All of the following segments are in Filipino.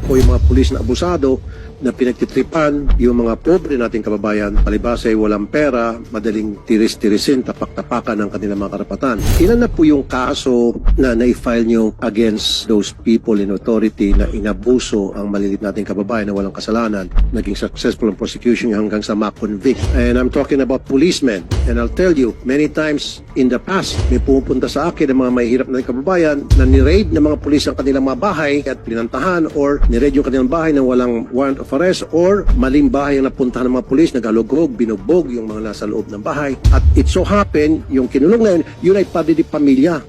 o yung mga pulis na abusado na pinagtitripan yung mga pobre nating kababayan, palibasa ay walang pera, madaling tiris-tirisin, tapak-tapakan ng kanilang mga karapatan. Ilan na po yung kaso na na-file nyo against those people in authority na inabuso ang malilit nating kababayan na walang kasalanan, naging successful ang prosecution nyo hanggang sa ma-convict? And I'm talking about policemen. And I'll tell you, many times in the past, may pumupunta sa akin ng mga mahihirap na kababayan na ni-raid ng mga pulis ang kanilang mga bahay at pinantahan or ni-raid yung kanilang bahay na walang warrant of arrest or maling bahay ang napuntahan ng mga pulis, nagalugog, binugbog yung mga nasa loob ng bahay. At it so happen, yung kinulong na yun ay padre de pamilya.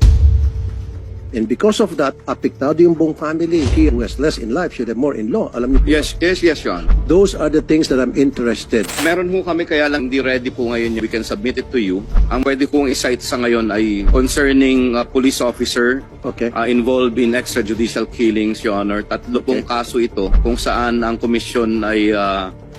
And because of that, apektado yung buong family. He who has less in life should have more in law. Alam niyo? Yes, Sean. Those are the things that I'm interested. Meron ho kami kaya lang hindi ready po ngayon. We can submit it to you. Ang pwede kong i-cite sa ngayon ay concerning police officer involved in extrajudicial killings, Your Honor. Tatlo pong kaso ito kung saan ang komisyon ay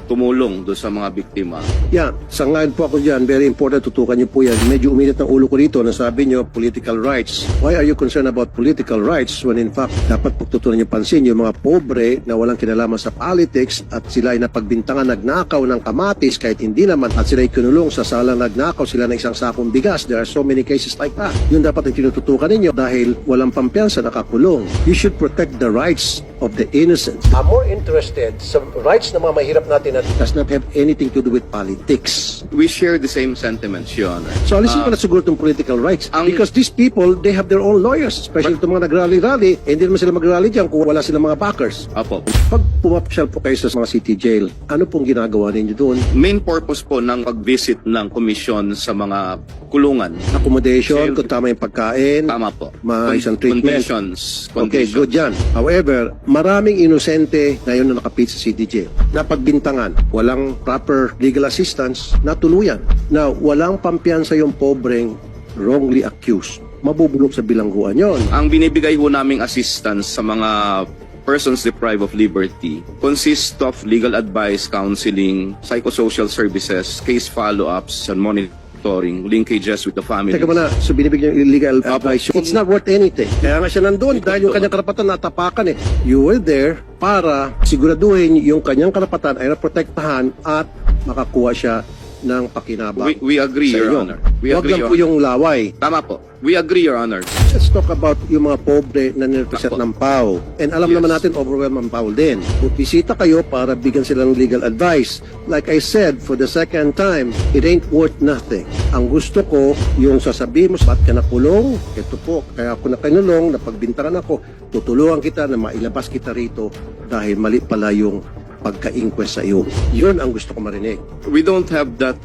tumulong doon sa mga biktima. Yeah, sangayon po ako dyan. Very important, tutukan niyo po yan. Medyo uminit ng ulo ko dito na sabi niyo, political rights. Why are you concerned about political rights when in fact, dapat pagtutunan niyo pansin yung mga pobre na walang kinalaman sa politics at sila ay napagbintangan nagnakaw ng kamatis kahit hindi naman at sila ay kinulong sa salang nagnakaw sila ng isang sakong bigas. There are so many cases like that. Yun dapat ang tinututukan ninyo dahil walang pampiyansa nakakulong. You should protect the rights of the innocent. I'm more interested sa rights ng mga mahirap natin that does not have anything to do with politics. We share the same sentiments, Your Honor. So alisin ko na siguro itong political rights. Because these people, they have their own lawyers. Especially itong mga nag-rally-rally, hindi naman sila mag-rally dyan kung wala silang mga backers. Apo. Pag pumapasyal po kayo sa mga city jail, ano pong ginagawa ninyo doon? Main purpose po ng pag-visit ng komisyon sa mga kulungan. Accommodation, kung tama yung pagkain. Tama po. Isang treatment. Conditions. Okay, good yan. However, maraming inosente ngayon na nakapit sa city jail. Napagbintangan, walang proper legal assistance, natuluyan. Na walang pampiyansa yung pobreng wrongly accused. Mabubulok sa bilangguan yon. Ang binibigay ho naming assistance sa mga persons deprived of liberty consists of legal advice, counseling, psychosocial services, case follow-ups, and monitoring, linkages with the family. Teka muna, so binibigyan yung illegal advice. It's not worth anything. Kaya nga siya nandun dahil yung kanyang karapatan natapakan eh. You were there para siguraduhin yung kanyang karapatan ay naprotektahan at makakuha siya ng pakinabang. We agree, Your Honor. Huwag lang po yung laway. Tama po. We agree, Your Honor. Let's talk about yung mga pobre na nirepresent ng PAO. And alam naman natin, overwhelmed ang PAO din. Bisita kayo para bigyan sila ng legal advice. Like I said, for the second time, it ain't worth nothing. Ang gusto ko, yung sasabihin mo, ba't ka nakulong? Ito po, kaya ako nakinulong, napagbintangan ako, tutulungan kita na mailabas kita rito dahil mali pala yung pagka-inquest sa iyo. Yun ang gusto ko marinig. We don't have that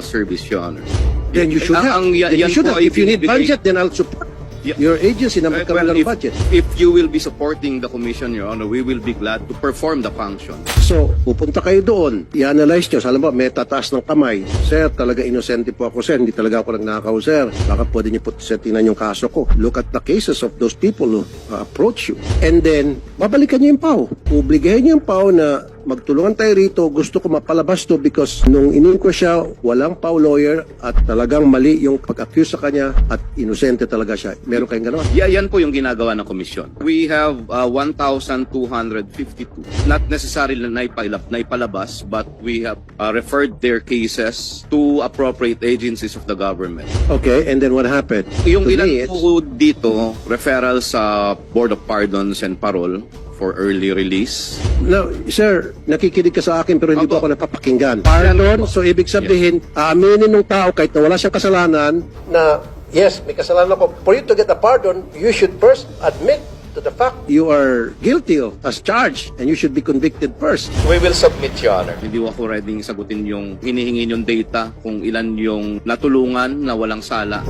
service, Your Honor. Then you should have. If you need budget, then I'll support your agency na magkaroon ng budget. If you will be supporting the commission, Your Honor, we will be glad to perform the function. So, pupunta kayo doon, i-analyze nyo. Alam mo, may tataas ng kamay. Sir, talaga inosente po ako, sir. Hindi talaga ako nagnakaw, sir. Baka pwede nyo po tingnan yung kaso ko. Look at the cases of those people who approach you. And then, babalikan nyo yung PAO. Obligahin nyo yung PAO na magtulungan tayo rito, gusto ko mapalabas to because nung in-inquest siya, walang PAO lawyer at talagang mali yung pag-accuse sa kanya at inosente talaga siya. Meron kayong gano'n? Yeah, yan po yung ginagawa ng komisyon. We have 1,252. Not necessarily na ipalabas, but we have referred their cases to appropriate agencies of the government. Okay, and then what happened? Yung ilan po dito, referral sa Board of Pardons and Parole for early release. Now, sir, nakikinig ka sa akin pero hindi po ako napapakinggan. Pardon, so ibig sabihin, aaminin ng tao kahit na wala siyang kasalanan na, yes, may kasalanan ako. For you to get a pardon, you should first admit to the fact you are guilty of as charged and you should be convicted first. We will submit, Your Honor. Hindi ako ready sagutin yung hinihingi yung data kung ilan yung natulungan na walang sala.